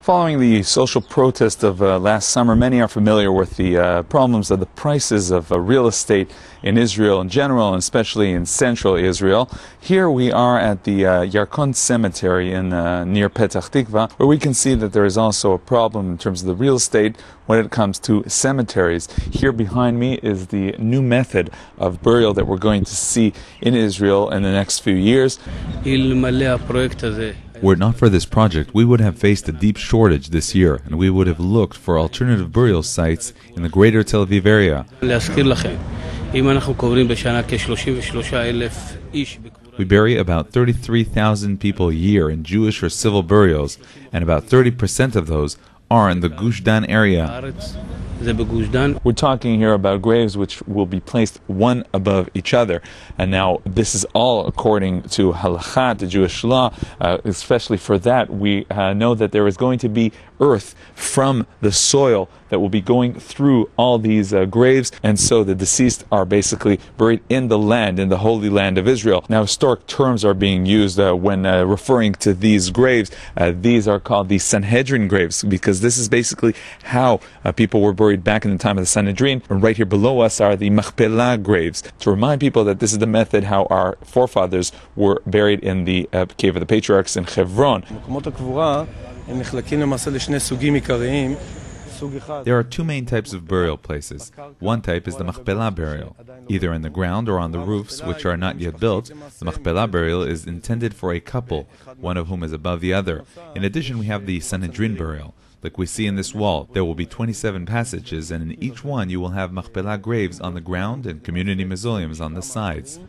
Following the social protest of last summer, many are familiar with the problems of the prices of real estate in Israel in general, and especially in central Israel. Here we are at the Yarkon Cemetery in near Petach Tikva, where we can see that there is also a problem in terms of the real estate when it comes to cemeteries. Here behind me is the new method of burial that we're going to see in Israel in the next few years. Were it not for this project, we would have faced a deep shortage this year, and we would have looked for alternative burial sites in the greater Tel Aviv area. We bury about 33,000 people a year in Jewish or civil burials, and about 30% of those are in the Gush Dan area. We're talking here about graves which will be placed one above each other. And now this is all according to halakha, to Jewish law. Especially for that, we know that there is going to be earth from the soil that will be going through all these graves. And so the deceased are basically buried in the land, in the Holy Land of Israel. Now, historic terms are being used when referring to these graves. These are called the Sanhedrin graves, because this is basically how people were buried back in the time of the Sanhedrin. And right here below us are the Machpelah graves, to remind people that this is the method how our forefathers were buried in the cave of the patriarchs in Hebron. There are two main types of burial places. One type is the Machpelah burial, either in the ground or on the roofs, which are not yet built. The Machpelah burial is intended for a couple, one of whom is above the other. In addition, we have the Sanhedrin burial. Like we see in this wall, there will be 27 passages, and in each one you will have Machpelah graves on the ground and community mausoleums on the sides.